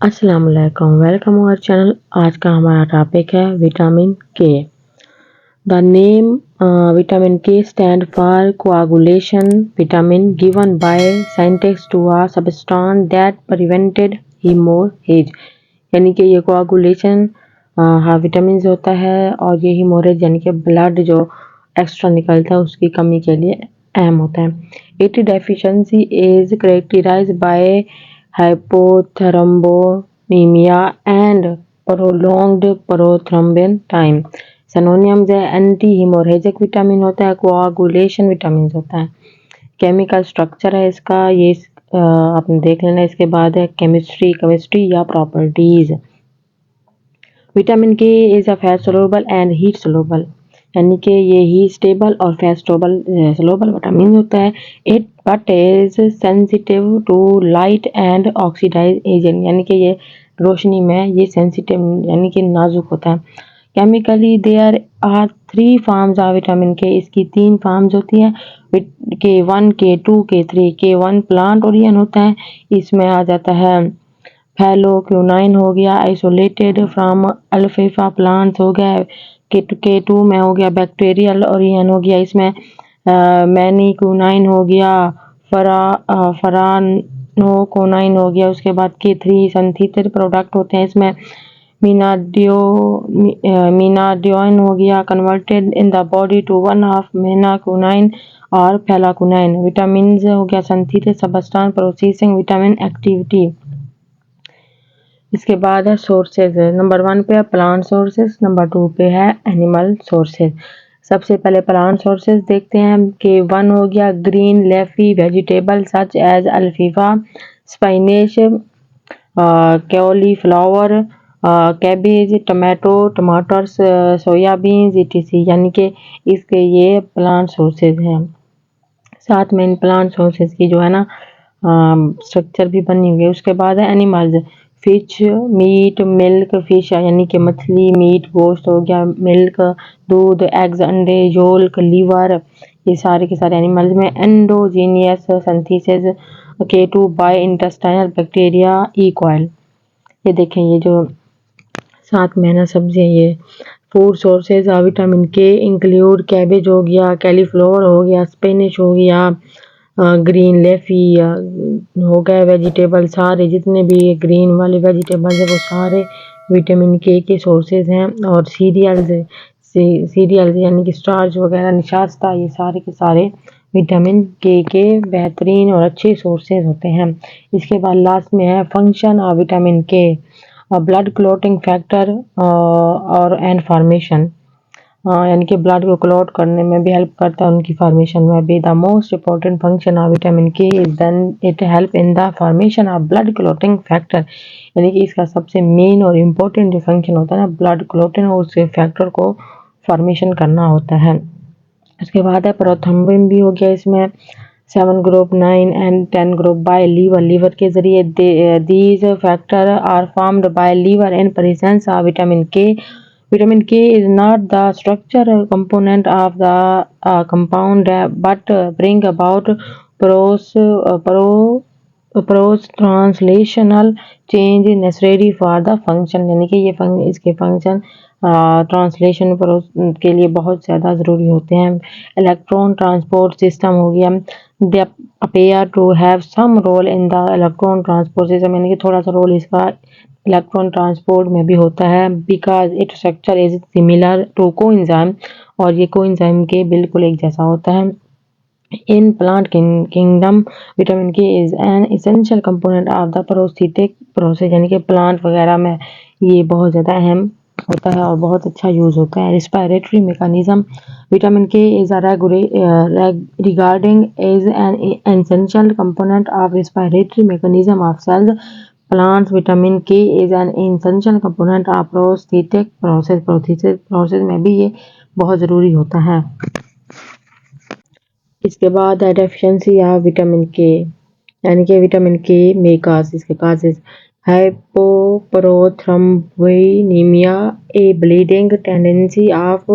अस्सलाम वालेकुम, welcome our channel. आज का हमारा टॉपिक है vitamin K. The name vitamin K stand for coagulation vitamin given by scientist to a substance that prevented haemorrhage. यानी कि ये कोआगुलेशन हाँ विटामिन होता है और ये हीमोरेज यानी कि ब्लड जो एक्स्ट्रा निकलता है उसकी कमी के लिए अहम होता है। It deficiency is characterised by hypothrombonemia and prolonged prothrombin time। Synonyms है एंटी हीमोरेजिक विटामिन होता है, कोआगुलेशन विटामिन होता है। केमिकल स्ट्रक्चर है इसका, ये आपने देख लेना। इसके बाद है केमिस्ट्री या properties. Vitamin K is a fat soluble and heat soluble, यानी कि ये ही स्टेबल और फैट सोलुबल विटामिन होता है। It but is sensitive to light and oxidise agent, यानी कि ये रोशनी में ये सेंसिटिव यानी कि नाजुक होता है। Chemically there are 3 forms of vitamin K, इसकी 3 फॉर्म्स होती हैं। K1, K2, K3। K1 plant Orion होता है, इसमें आ जाता है फैलोक्विनोन हो गया, आइसोलेटेड फ्रॉम अल्फाल्फा प्लांट्स हो गया। K2 में हो गया बैक्टीरियल ओरियन हो गया, इसमें मैनिक्विनोन हो गया, फरानोकोनाइन हो गया। उसके बाद K3 सिंथेटिक प्रोडक्ट होते हैं, इसमें मीनाडियोन हो गया, converted in the body to one of menaquinone और फैलाक्विनोन। विटामिन हो गया synthetic substance processing vitamin activity. इसके बाद है सोर्सेज। नंबर 1 पे है प्लांट सोर्सेज, नंबर 2 पे है एनिमल सोर्सेज। सबसे पहले प्लांट सोर्सेज देखते हैं कि 1 हो गया green leafy vegetable such as अल्फाल्फा, spinach, cauliflower, cabbage, tomatoes, soybeans etc, यानी कि इसके ये प्लांट सोर्सेज हैं। साथ में इन प्लांट सोर्सेज की जो है ना स्ट्रक्चर भी बनी हुई है। उसके बाद है animals, fish, meat, milk, fish यानी कि मछली, मीट गोश्त हो गया, मिल्क दूध, एग्स अंडे, योल्क, लीवर, ये सारे के सारे एनिमल्स में। Endogenous synthesis K2 by intestinal bacteria E coli. ये देखें, ये जो साथ में ना सब्जियां, ये food sources of vitamin K include cabbage हो गया, कैलीफ्लावर हो गया, स्पिनच हो गया, ग्रीन लेफी हो गए वेजिटेबल, सारे जितने भी ग्रीन वाले वेजिटेबल्स है वो सारे विटामिन के सोर्सेज हैं। और सीरियल्स यानी कि स्टार्च वगैरह, निशास्ता, ये सारे के सारे विटामिन के बेहतरीन और अच्छे सोर्सेज होते हैं। इसके बाद लास्ट में है फंक्शन ऑफ विटामिन के, ब्लड क्लॉटिंग फैक्टर और एंड फॉर्मेशन, यानी कि ब्लड को क्लॉट करने में भी हेल्प करता है, उनकी फॉर्मेशन में भी। The most important function of vitamin K is then it help in the formation of blood clotting factor, यानी कि इसका सबसे मेन और इम्पोर्टेंट जो फंक्शन होता है ना ब्लड क्लॉटिंग, और उसके फैक्टर को फॉर्मेशन करना होता है। उसके बाद है प्रोथ्रोम्बिन भी हो गया, इसमें 7 group 9 and 10 group by liver के जरिए। These factor are formed by liver in presence of vitamin K. Vitamin K is not the structure component of the compound but bring about translational change necessary for the function, यानी कि ये इसके function translation के लिए बहुत ज़्यादा ज़रूरी होते हैं। इलेक्ट्रॉन ट्रांसपोर्ट सिस्टम हो गया, they appear to have some role in the electron transport system, यानी कि थोड़ा सा रोल इसका इलेक्ट्रॉन ट्रांसपोर्ट में भी होता है। Because it structure is similar to coenzyme, और ये कोएंजाइम के बिल्कुल एक जैसा होता है। In plant kingdom vitamin K is an essential component of the prosthetic process, यानी कि प्लांट वगैरह में ये बहुत ज़्यादा अहम होता है और बहुत अच्छा यूज़ होता है। Respiratory mechanism, vitamin K is regarding is an essential component of respiratory mechanism of cells. Plants vitamin K is an essential component of prosthetic process में भी ये बहुत ज़रूरी होता है। इसके बाद है डेफिशिएंसी ऑफ विटामिन के, यानी कि विटामिन के में काज, इसके causes hypoprothrombinemia, a bleeding tendency of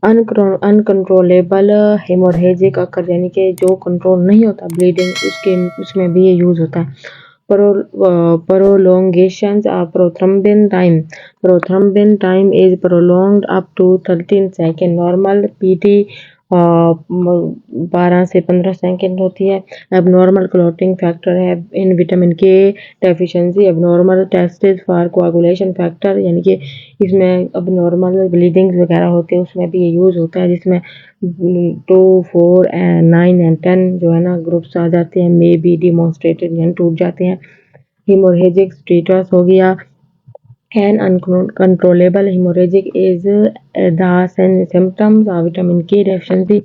uncontrollable hemorrhagic occur, यानी कि जो कंट्रोल नहीं होता ब्लीडिंग उसमें भी ये यूज़ होता है। Prolongations of prothrombin time. Prothrombin time is prolonged up to 13 second. Normal PT 12 से 15 सेकेंड होती है. एबनॉर्मल क्लॉटिंग फैक्टर है इन विटामिन के deficiency. Abnormal tested for coagulation factor, यानी कि इसमें एबनॉर्मल ब्लीडिंग्स वगैरह होते हैं, उसमें भी ये यूज़ होता है, जिसमें 2, 4 एंड 9 एंड 10 जो है ना ग्रुप्स आ जाते हैं, मे बी डिमॉन्स्ट्रेटेड यानी टूट जाते हैं. हेमोरेजिक स्टेटस हो गया. An uncontrollable hemorrhagic is the symptoms of vitamin K deficiency.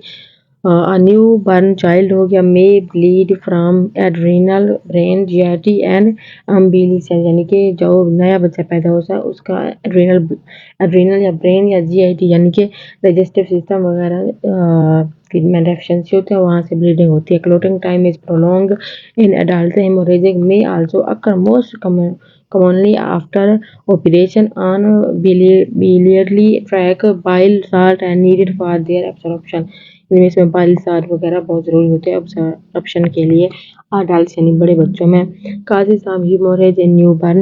A newborn child हो गया. may bleed from adrenal, brain, GIT and umbilical, यानी कि जो नया बच्चा पैदा होता है उसका एड्रीनल या ब्रेन या GIT यानी कि डाइजेस्टिव सिस्टम वगैरह में डेफिशिएंसी होती है, वहाँ से ब्लीडिंग होती है. Clotting time is prolong in adult. Haemorrhagic may also occur most commonly after operation on biliary tract. Bile salt and needed for their absorption. इनमें से बाइल साल्ट वगैरह बहुत ज़रूरी होते हैं absorption के लिए अडल्ट यानी बड़े बच्चों में. causes of hemorrhage in newborn.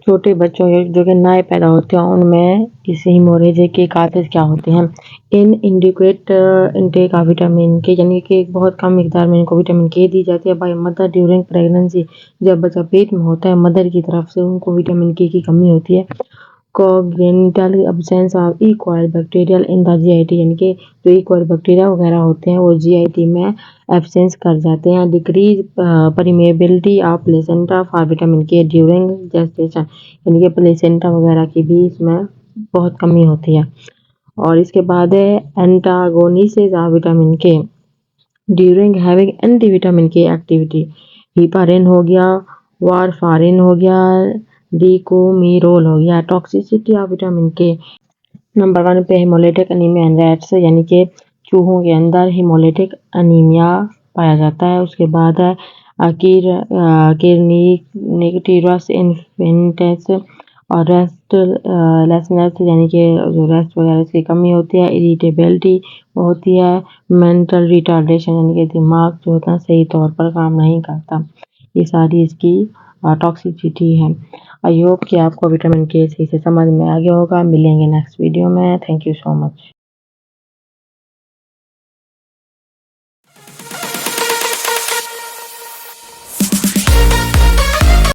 छोटे बच्चों जो कि नए पैदा होते हैं उनमें इस हेमोरेज के काजेज क्या होते हैं. इन इंडिकेट इनटेक ऑफ विटामिन के, यानी कि बहुत कम मिकदार में इनको विटामिन के दी जाती है बाय मदर ड्यूरिंग प्रेगनेंसी. जब बच्चा पेट में होता है मदर की तरफ से उनको विटामिन के की कमी होती है. congenital absence of E. coli bacterial in the GIT, यानी कि जो E. coli बैक्टीरिया वगैरह होते हैं वो GIT में एब्सेंस कर जाते हैं. Decrease permeability of placenta for vitamin के ड्यूरिंग जेस्टेशन, यानी कि प्लेसेंटा वगैरह की भी इसमें बहुत कमी होती है. और इसके बाद है एंटागोनिसिस ऑफ विटामिन के ड्यूरिंग हैविंग एंटी विटामिन के एक्टिविटी. हिपारिन हो गया, वारफारिन हो गया, डिकोमीरोल हो गया. टॉक्सिसिटी ऑफ विटामिन के. नंबर 1 पे हेमोलिटिक एनीमिया इन रैट्स, यानी कि चूहों के अंदर हेमोलिटिक एनीमिया पाया जाता है. उसके बाद है किरनीटिरस इन्फेंटेस और रेस्टलेसनेस, यानी कि जो रेस्ट वगैरह की कमी होती है. इरिटेबिलिटी होती है. मेंटल रिटार्डेशन, यानी कि दिमाग जो होता है सही तौर पर काम नहीं करता. ये सारी इसकी टॉक्सिसिटी है. आई होप कि आपको विटामिन के सही से समझ में आ गया होगा. मिलेंगे नेक्स्ट वीडियो में. Thank you so much.